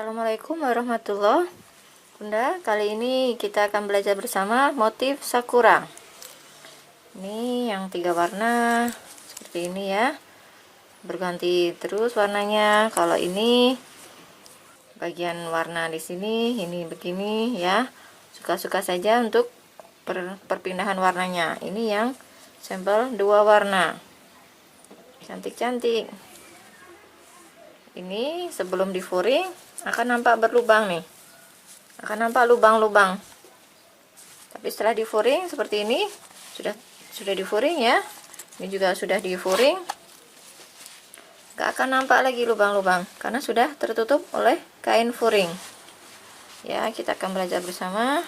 Assalamualaikum warahmatullahi wabarakatuh. Bunda, kali ini kita akan belajar bersama motif sakura. Ini yang 3 warna seperti ini ya, berganti terus warnanya. Kalau ini bagian warna di sini, ini begini ya, suka-suka saja untuk perpindahan warnanya. Ini yang sampel 2 warna, cantik-cantik. Ini sebelum di furing akan nampak berlubang nih, akan nampak lubang-lubang. Tapi setelah di furing seperti ini, sudah di furing ya, ini juga sudah di furing, gak akan nampak lagi lubang-lubang karena sudah tertutup oleh kain furing ya. Kita akan belajar bersama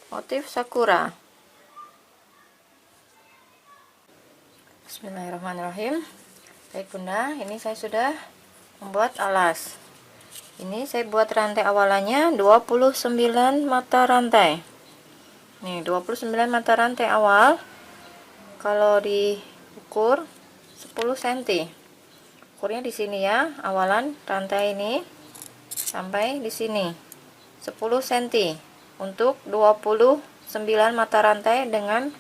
motif sakura. Bismillahirrahmanirrahim. Baik Bunda, ini saya sudah membuat alas. Ini saya buat rantai awalannya 29 mata rantai. Nih 29 mata rantai awal. Kalau diukur 10 cm. Ukurnya di sini ya, awalan rantai ini sampai di sini 10 cm untuk 29 mata rantai dengan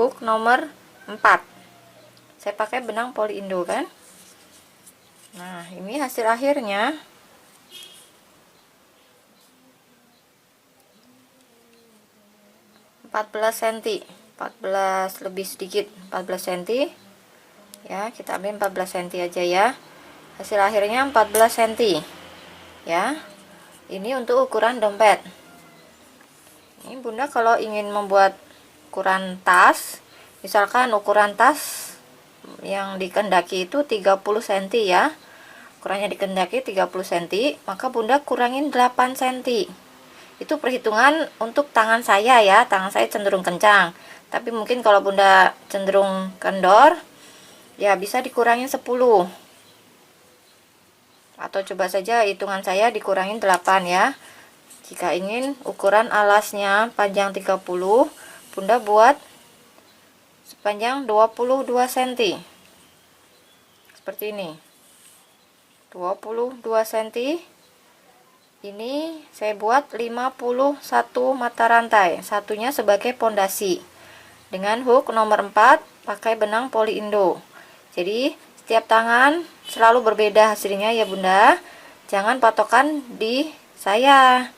hook nomor 4. Saya pakai benang poliindo kan. Nah, ini hasil akhirnya. cm, 14 lebih sedikit, 14 cm ya. Kita ambil 14 cm aja ya. Hasil akhirnya 14 cm ya. Ini untuk ukuran dompet. Ini Bunda kalau ingin membuat ukuran tas, misalkan ukuran tas yang dikehendaki itu 30 cm ya, ukurannya dikehendaki 30 cm, maka Bunda kurangin 8 cm. Itu perhitungan untuk tangan saya ya, tangan saya cenderung kencang, tapi mungkin kalau Bunda cenderung kendor ya bisa dikurangin 10, atau coba saja hitungan saya dikurangin 8 ya. Jika ingin ukuran alasnya panjang 30, Bunda buat sepanjang 22 cm seperti ini, 22 cm. Ini saya buat 51 mata rantai, satunya sebagai pondasi dengan hook nomor 4 pakai benang poliindo. Jadi setiap tangan selalu berbeda hasilnya ya Bunda, jangan patokan di saya.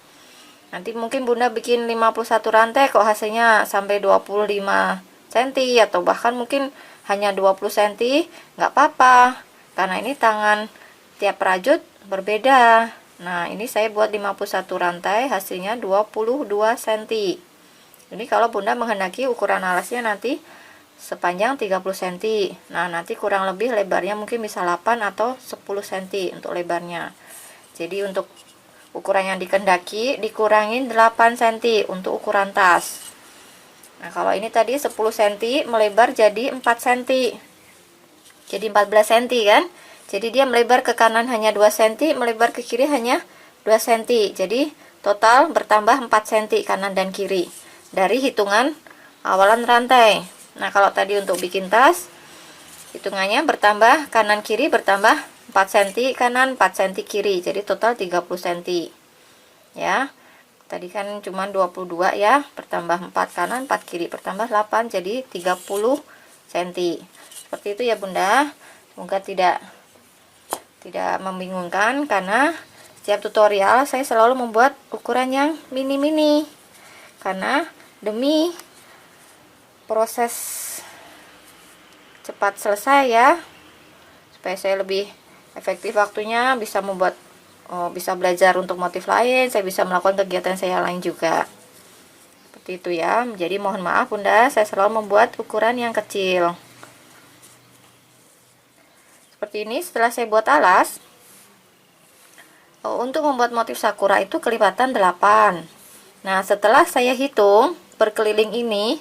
Nanti mungkin Bunda bikin 51 rantai kok hasilnya sampai 25 cm atau bahkan mungkin hanya 20 cm, nggak apa-apa karena ini tangan tiap rajut berbeda. Nah, ini saya buat 51 rantai, hasilnya 22 cm. Ini kalau Bunda menghendaki ukuran alasnya nanti sepanjang 30 cm. Nah, nanti kurang lebih lebarnya mungkin bisa 8 atau 10 cm untuk lebarnya. Jadi untuk ukuran yang dikehendaki dikurangin 8 cm untuk ukuran tas. Nah, kalau ini tadi 10 cm melebar jadi 4 cm. Jadi 14 cm kan? Jadi dia melebar ke kanan hanya 2 cm, melebar ke kiri hanya 2 cm. Jadi total bertambah 4 cm kanan dan kiri dari hitungan awalan rantai. Nah, kalau tadi untuk bikin tas, hitungannya bertambah kanan kiri bertambah 4 cm kanan, 4 cm kiri. Jadi total 30 cm. Ya. Tadi kan cuma 22 ya, bertambah 4 kanan, 4 kiri, bertambah 8 jadi 30 cm. Seperti itu ya Bunda. Semoga tidak membingungkan karena setiap tutorial saya selalu membuat ukuran yang mini-mini karena demi proses cepat selesai ya, supaya saya lebih efektif waktunya, bisa membuat bisa belajar untuk motif lain, saya bisa melakukan kegiatan saya lain juga. Seperti itu ya. Jadi mohon maaf Bunda, saya selalu membuat ukuran yang kecil. Seperti ini setelah saya buat alas. Untuk membuat motif sakura itu kelipatan 8. Nah, setelah saya hitung berkeliling ini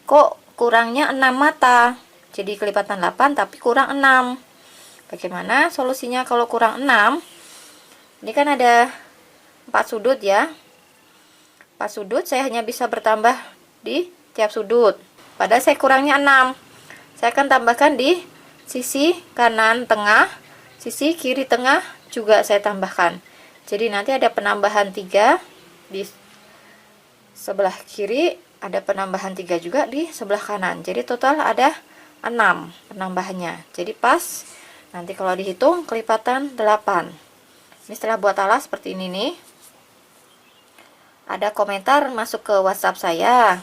kok kurangnya 6 mata. Jadi kelipatan 8 tapi kurang 6. Bagaimana solusinya kalau kurang 6? Ini kan ada 4 sudut ya. 4 sudut saya hanya bisa bertambah di tiap sudut. Padahal saya kurangnya 6. Saya akan tambahkan di sisi kanan tengah, sisi kiri tengah, juga saya tambahkan. Jadi nanti ada penambahan 3 di sebelah kiri, ada penambahan 3 juga di sebelah kanan. Jadi total ada 6 penambahannya. Jadi pas nanti kalau dihitung kelipatan 8. Ini setelah buat alas seperti ini nih. Ada komentar masuk ke WhatsApp saya.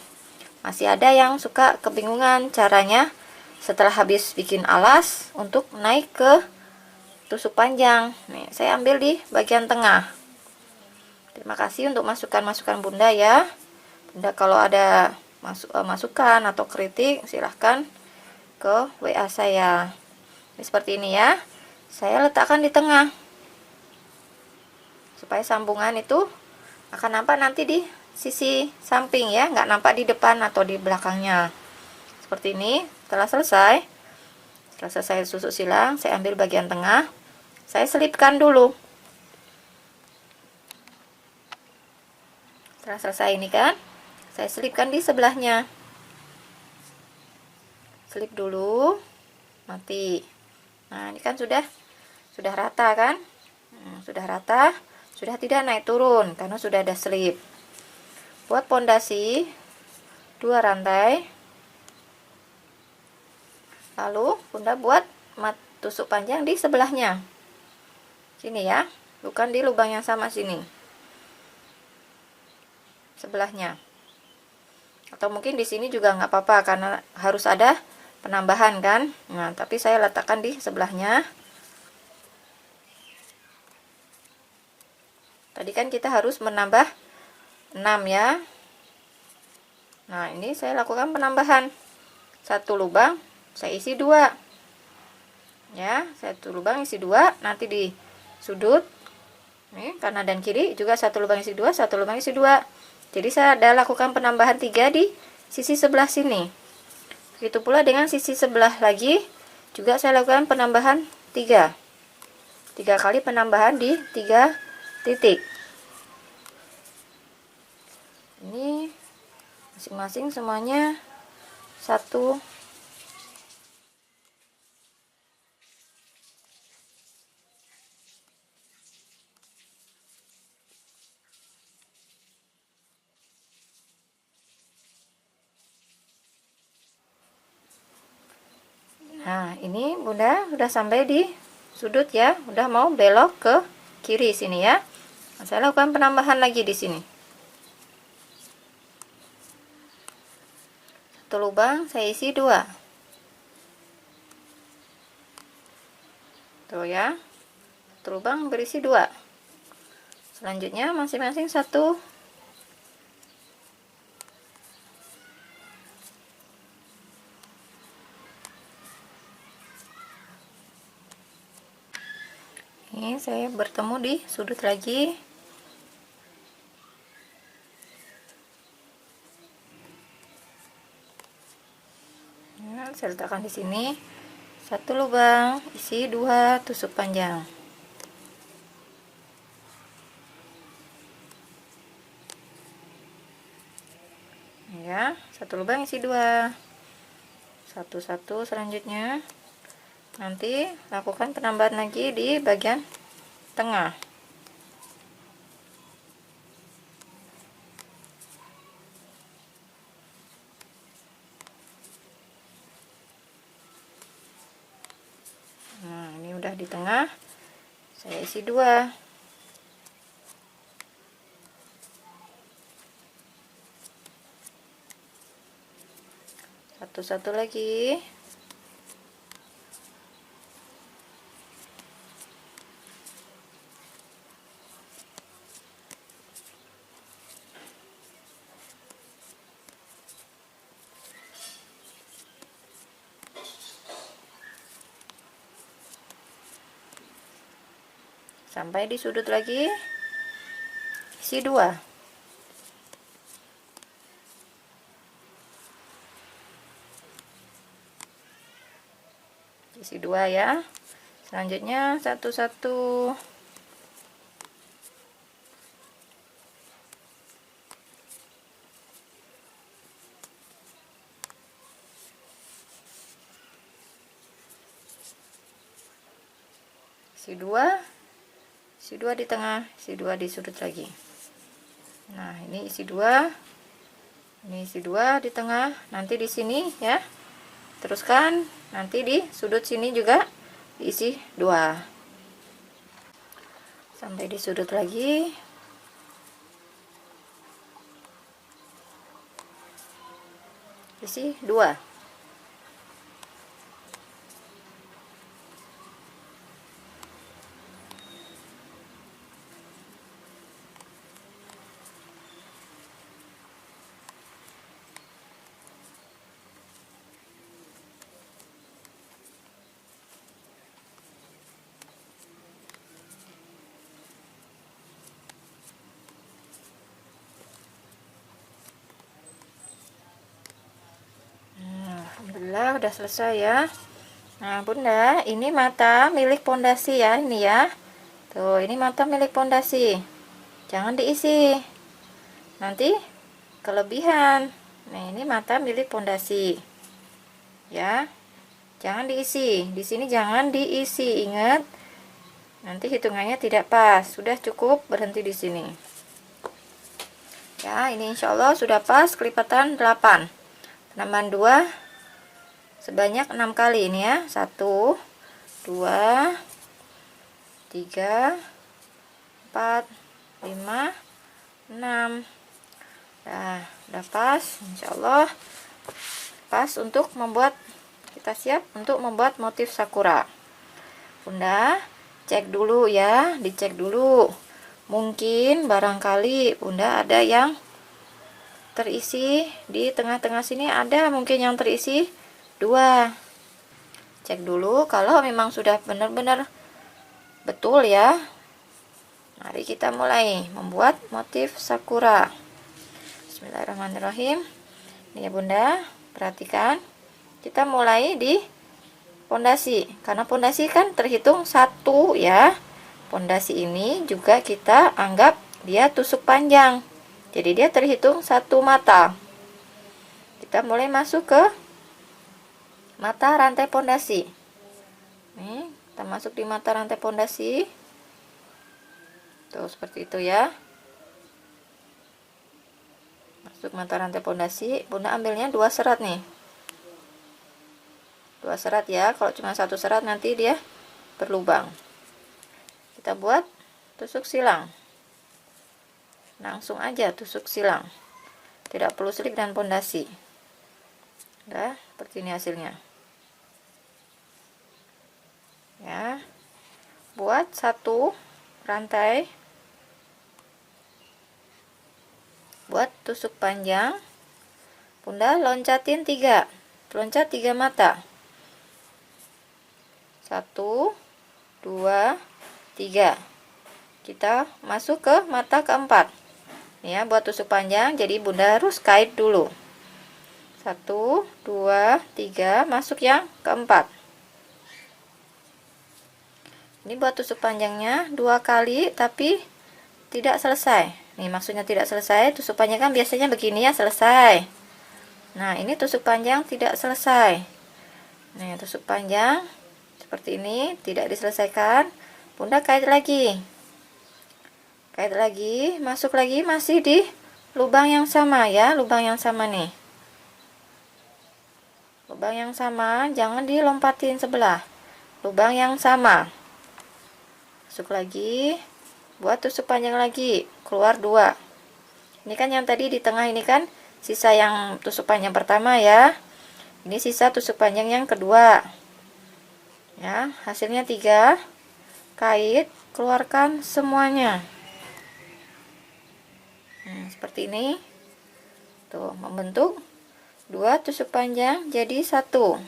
Masih ada yang suka kebingungan caranya setelah habis bikin alas untuk naik ke tusuk panjang. Nih, saya ambil di bagian tengah. Terima kasih untuk masukan-masukan Bunda ya. Bunda kalau ada masukan atau kritik silahkan ke WA saya. Ini seperti ini ya. Saya letakkan di tengah. Supaya sambungan itu akan nampak nanti di sisi samping ya, nggak nampak di depan atau di belakangnya. Seperti ini. Setelah selesai susuk silang, saya ambil bagian tengah, saya selipkan dulu. Setelah selesai ini kan, saya selipkan di sebelahnya. Selip dulu, mati. Nah, ini kan sudah rata kan? Sudah rata, sudah tidak naik turun karena sudah ada selip. Buat pondasi 2 rantai. Lalu Bunda buat tusuk panjang di sebelahnya. Sini ya, bukan di lubang yang sama sini. Sebelahnya. Atau mungkin di sini juga nggak apa-apa karena harus ada penambahan kan. Nah, tapi saya letakkan di sebelahnya. Tadi kan kita harus menambah 6 ya. Nah, ini saya lakukan penambahan. 1 lubang saya isi 2. Ya, 1 lubang isi 2, nanti di sudut nih kanan dan kiri juga 1 lubang isi 2, 1 lubang isi 2. Jadi saya ada lakukan penambahan 3 di sisi sebelah sini. Begitu pula dengan sisi sebelah lagi juga saya lakukan penambahan 3. 3 kali penambahan di 3 titik. Ini masing-masing semuanya 1. Nah, ini Bunda sudah sampai di sudut ya, udah mau belok ke kiri sini ya. Nah, saya lakukan penambahan lagi di sini. 1 lubang saya isi 2. Tuh ya. 1 lubang berisi 2. Selanjutnya masing-masing 1. Ini saya bertemu di sudut lagi. Nah, saya letakkan di sini 1 lubang isi 2 tusuk panjang. Ya, 1 lubang isi 2. Satu-satu selanjutnya. Nanti lakukan penambahan lagi di bagian tengah. Nah, ini udah di tengah. Saya isi 2. Satu-satu lagi. Sampai di sudut lagi, isi 2. Isi 2 ya. Selanjutnya satu-satu. Isi 2. isi 2 di tengah, isi 2 di sudut lagi. Nah, ini isi 2, ini isi 2 di tengah, nanti di sini ya. Teruskan nanti di sudut sini juga diisi 2. Sampai di sudut lagi. Isi 2. Alhamdulillah udah selesai ya. Nah Bunda, ini mata milik pondasi ya, ini ya. Tuh, ini mata milik pondasi. Jangan diisi. Nanti kelebihan. Nah, ini mata milik pondasi. Ya. Jangan diisi. Di sini jangan diisi, ingat. Nanti hitungannya tidak pas. Sudah cukup, berhenti di sini. Ya, ini insya Allah sudah pas kelipatan 8. Tambahan 2 sebanyak 6 kali ini ya. 1 2 3 4 5 6. Nah, udah pas, insya Allah pas untuk membuat, kita siap untuk membuat motif sakura. Bunda cek dulu ya, dicek dulu. Mungkin barangkali Bunda ada yang terisi di tengah-tengah sini, ada mungkin yang terisi 2. Cek dulu, kalau memang sudah benar-benar betul ya. Mari kita mulai membuat motif sakura. Bismillahirrahmanirrahim. Ini ya Bunda, perhatikan. Kita mulai di pondasi. Karena pondasi kan terhitung 1 ya. Pondasi ini juga kita anggap dia tusuk panjang. Jadi dia terhitung 1 mata. Kita mulai masuk ke mata rantai pondasi. Nih, kita masuk di mata rantai pondasi. Tuh, seperti itu ya. Masuk mata rantai pondasi, Bunda ambilnya 2 serat nih. 2 serat ya, kalau cuma 1 serat nanti dia berlubang. Kita buat tusuk silang. Langsung aja tusuk silang. Tidak perlu slip dan pondasi. Udah, seperti ini hasilnya. Ya. Buat 1 rantai. Buat tusuk panjang, Bunda loncatin 3, loncat 3 mata. 1 2 3. Kita masuk ke mata keempat ya. Buat tusuk panjang, jadi Bunda harus kait dulu. 1 2 3, masuk yang keempat. Ini buat tusuk panjangnya 2 kali, tapi tidak selesai. Nih maksudnya tidak selesai, tusuk panjang kan biasanya begini ya, selesai. Nah, ini tusuk panjang tidak selesai. Nih, tusuk panjang seperti ini tidak diselesaikan. Bunda kait lagi. Kait lagi, masuk lagi, masih di lubang yang sama ya, lubang yang sama nih. Lubang yang sama, jangan dilompatin sebelah. Lubang yang sama. Masuk lagi. Buat tusuk panjang lagi, keluar 2. Ini kan yang tadi di tengah ini kan sisa yang tusuk panjang pertama ya. Ini sisa tusuk panjang yang kedua. Ya, hasilnya 3. Kait, keluarkan semuanya. Nah, seperti ini. Tuh, membentuk 2 tusuk panjang jadi 1.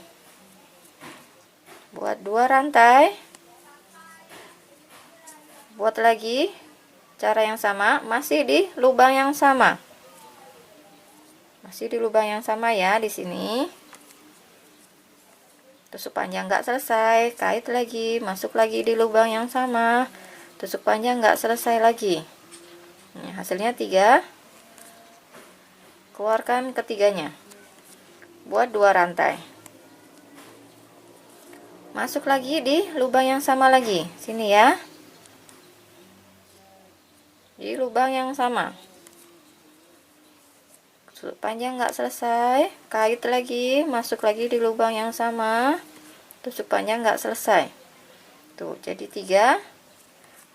Buat 2 rantai. Buat lagi cara yang sama, masih di lubang yang sama. Masih di lubang yang sama ya, di sini. Tusuk panjang nggak selesai, kait lagi, masuk lagi di lubang yang sama. Tusuk panjang nggak selesai lagi. Ini hasilnya 3. Keluarkan ketiganya. Buat 2 rantai. Masuk lagi di lubang yang sama lagi. Sini ya. di lubang yang sama. Tusuk panjang nggak selesai, kait lagi, masuk lagi di lubang yang sama, tusuk panjang nggak selesai. Tuh, jadi 3,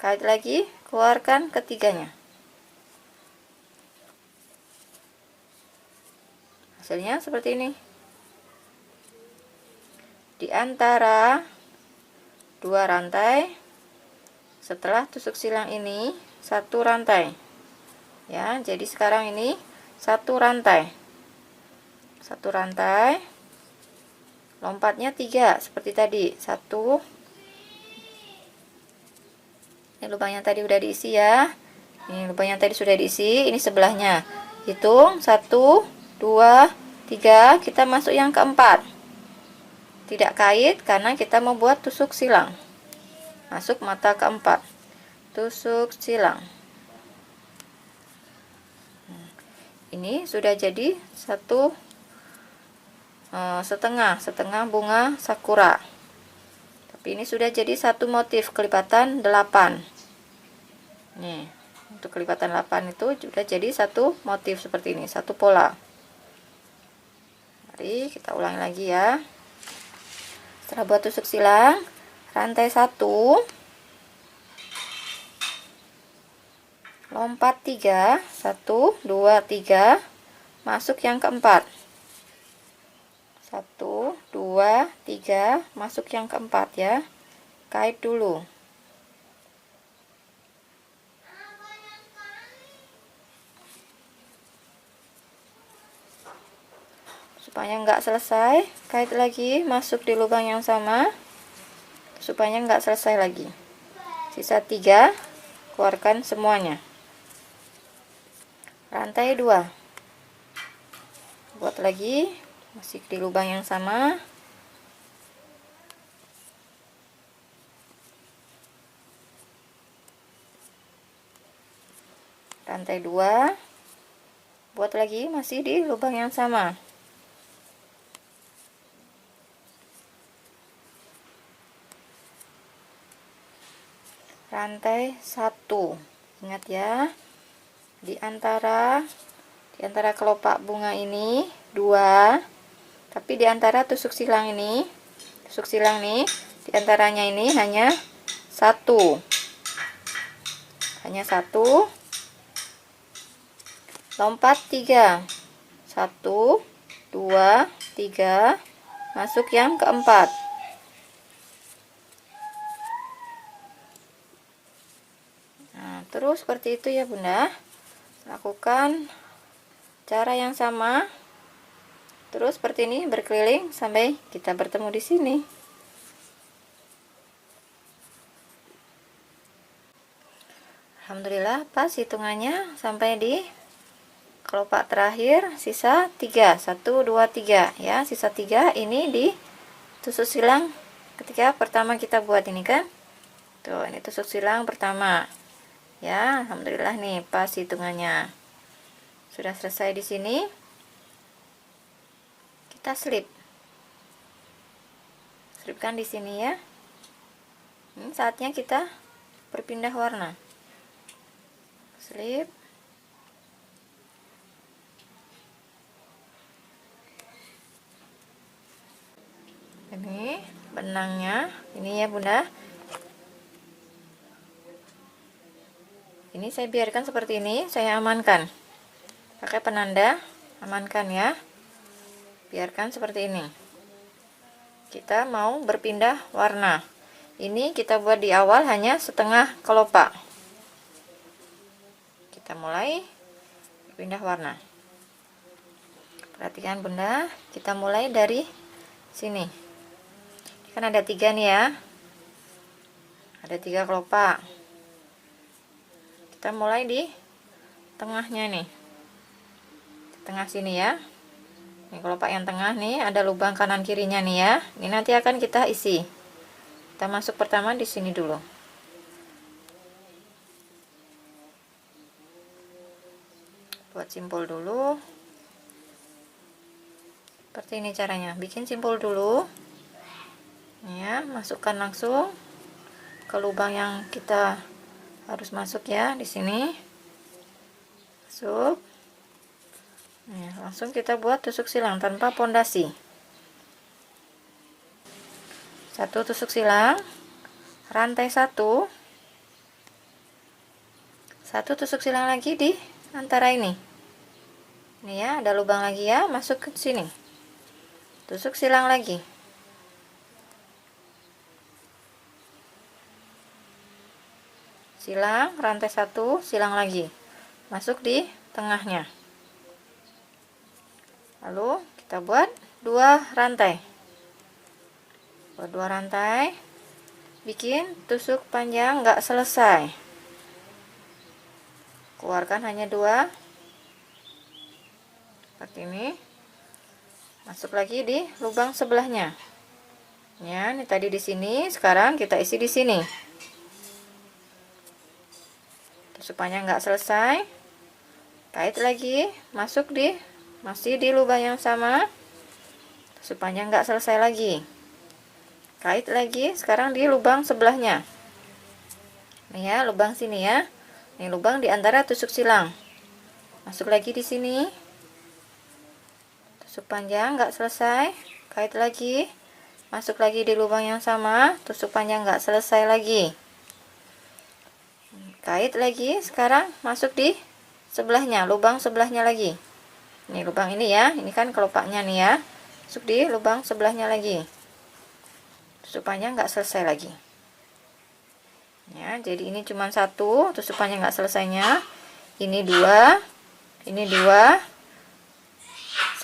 kait lagi, keluarkan ketiganya. Hasilnya seperti ini. Di antara 2 rantai, setelah tusuk silang ini 1 rantai. Ya, jadi sekarang ini 1 rantai. 1 rantai. Lompatnya 3 seperti tadi. 1. Ini lubangnya tadi udah diisi ya. Ini lubangnya tadi sudah diisi, ini sebelahnya. Hitung 1 2 3, kita masuk yang keempat. Tidak kait karena kita mau buat tusuk silang. Masuk mata keempat. Tusuk silang. Ini sudah jadi 1 setengah bunga sakura. Tapi ini sudah jadi 1 motif kelipatan 8. Nih, untuk kelipatan 8 itu sudah jadi 1 motif seperti ini, 1 pola. Mari kita ulangi lagi ya. Setelah buat tusuk silang, rantai 1, lompat 3, 1 2 3, masuk yang keempat. 1 2 3, masuk yang keempat ya. Kait dulu. Supaya nggak selesai, kait lagi, masuk di lubang yang sama, supaya nggak selesai lagi. Sisa 3, keluarkan semuanya. Rantai 2, buat lagi, masih di lubang yang sama. Rantai 2, buat lagi, masih di lubang yang sama. Rantai 1, ingat ya, di antara kelopak bunga ini 2, tapi di antara tusuk silang nih, di antaranya ini hanya 1, lompat 3, 1 2 3, masuk yang keempat. Terus seperti itu ya Bunda, lakukan cara yang sama terus seperti ini, berkeliling sampai kita bertemu di sini. Alhamdulillah pas hitungannya sampai di kelopak terakhir, sisa 3, 1 2 3 ya. Sisa 3 ini di tusuk silang ketika pertama kita buat ini kan. Tuh, ini tusuk silang pertama. Ya, alhamdulillah nih pas hitungannya. Sudah selesai di sini. Kita selipkan di sini ya. Ini saatnya kita berpindah warna. Selip. Ini benangnya, ini ya Bunda. Ini saya biarkan seperti ini, saya amankan pakai penanda, amankan ya, biarkan seperti ini. Kita mau berpindah warna, ini kita buat di awal hanya setengah kelopak. Kita mulai berpindah warna. Perhatikan Bunda, kita mulai dari sini, kan ada 3 nih ya, ada 3 kelopak. Kita mulai di tengahnya nih, di tengah sini ya. Ini kelopak yang tengah nih, ada lubang kanan kirinya nih ya. Ini nanti akan kita isi. Kita masuk pertama di sini dulu. Buat simpul dulu. Seperti ini caranya, bikin simpul dulu. Ini ya, masukkan langsung ke lubang yang kita harus masuk ya di sini. masuk. Nah, langsung kita buat tusuk silang tanpa pondasi. 1 tusuk silang, rantai 1, 1 tusuk silang lagi di antara ini. Ini ya, ada lubang lagi ya, masuk ke sini. Tusuk silang lagi. Silang, rantai 1, silang lagi. Masuk di tengahnya. Lalu kita buat 2 rantai. Buat 2 rantai. Bikin tusuk panjang nggak selesai. Keluarkan hanya 2. Seperti ini. Masuk lagi di lubang sebelahnya. Ya, ini tadi di sini, sekarang kita isi di sini. Tusuk panjang nggak selesai. Kait lagi, masuk masih di lubang yang sama. Tusuk panjang nggak selesai lagi. Kait lagi, sekarang di lubang sebelahnya. Nih ya, lubang sini ya. Ini lubang di antara tusuk silang. Masuk lagi di sini. Tusuk panjang nggak selesai. Kait lagi. Masuk lagi di lubang yang sama. Tusuk panjang nggak selesai lagi. Kait lagi, sekarang masuk di sebelahnya, lubang sebelahnya lagi. Ini lubang ini ya, ini kan kelopaknya nih ya. Masuk di lubang sebelahnya lagi. Tusuk panjang nggak selesai lagi. Ya, jadi ini cuma 1 tusuk panjang nggak selesainya. Ini 2, ini 2,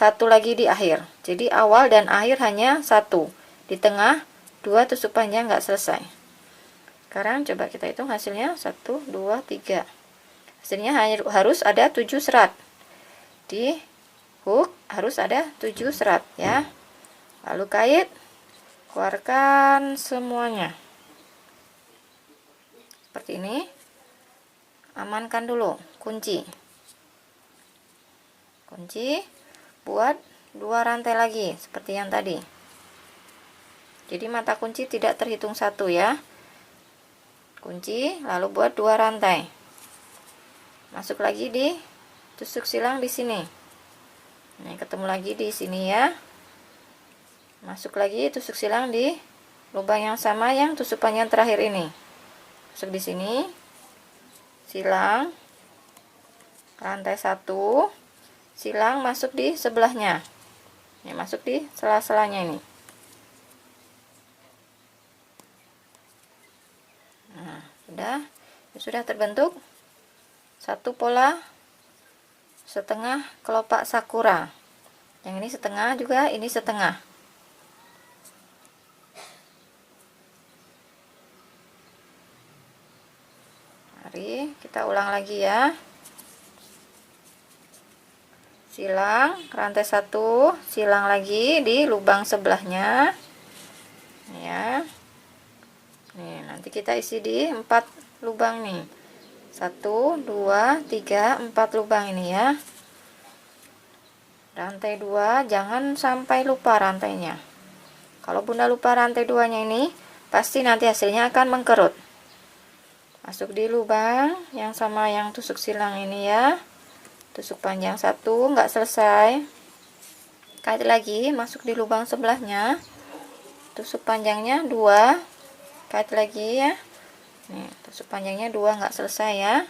1 lagi di akhir. Jadi awal dan akhir hanya 1. Di tengah 2 tusuk panjang nggak selesai. Sekarang coba kita hitung hasilnya. 1, 2, 3. Hasilnya harus ada 7 serat. Di hook harus ada 7 serat ya. Lalu kait, keluarkan semuanya. Seperti ini. Amankan dulu, kunci. Kunci, buat 2 rantai lagi seperti yang tadi. Jadi mata kunci tidak terhitung 1 ya. Kunci, lalu buat 2 rantai. Masuk lagi di tusuk silang di sini. Nah, ketemu lagi di sini ya. Masuk lagi tusuk silang di lubang yang sama yang tusuk panjang terakhir ini. Masuk di sini. Silang. Rantai 1. Silang masuk di sebelahnya. Ini masuk di sela-selanya ini. Nah, sudah terbentuk satu pola setengah kelopak sakura. Yang ini setengah juga, ini setengah. Mari kita ulang lagi ya. Silang rantai 1, silang lagi di lubang sebelahnya. Ya. Nih, nanti kita isi di 4 lubang nih. 1, 2, 3, 4 lubang ini ya. Rantai 2, jangan sampai lupa rantainya. Kalau Bunda lupa rantai 2-nya ini, pasti nanti hasilnya akan mengkerut. Masuk di lubang yang sama yang tusuk silang ini ya. Tusuk panjang 1 nggak selesai. Kait lagi, masuk di lubang sebelahnya. Tusuk panjangnya 2. Kait lagi ya. Nih, tusuk panjangnya 2 nggak selesai ya.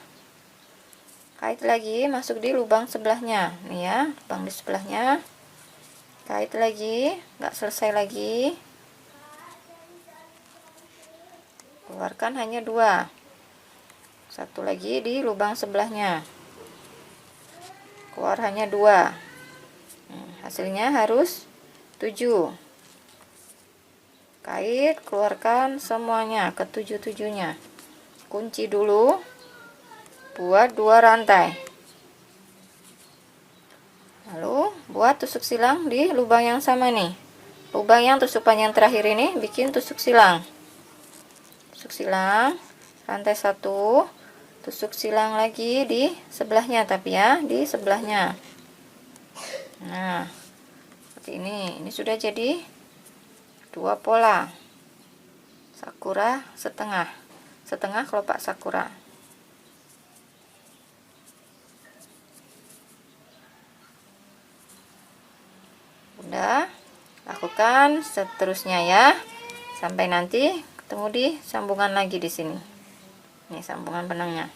Kait lagi, masuk di lubang sebelahnya. Nih ya, lubang di sebelahnya. Kait lagi, nggak selesai lagi. Keluarkan hanya 2. 1 lagi di lubang sebelahnya. Keluar hanya 2. Hasilnya harus 7. Kait, keluarkan semuanya ke 7-7-nya. Kunci dulu, buat 2 rantai. Lalu buat tusuk silang di lubang yang sama nih. Lubang yang tusuk panjang terakhir ini bikin tusuk silang. Tusuk silang, rantai 1, tusuk silang lagi di sebelahnya, tapi ya di sebelahnya. Nah, seperti ini. Ini sudah jadi 2 pola sakura setengah kelopak sakura. lanjutkan seterusnya ya, sampai nanti ketemu di sambungan lagi di sini. Ini sambungan benangnya.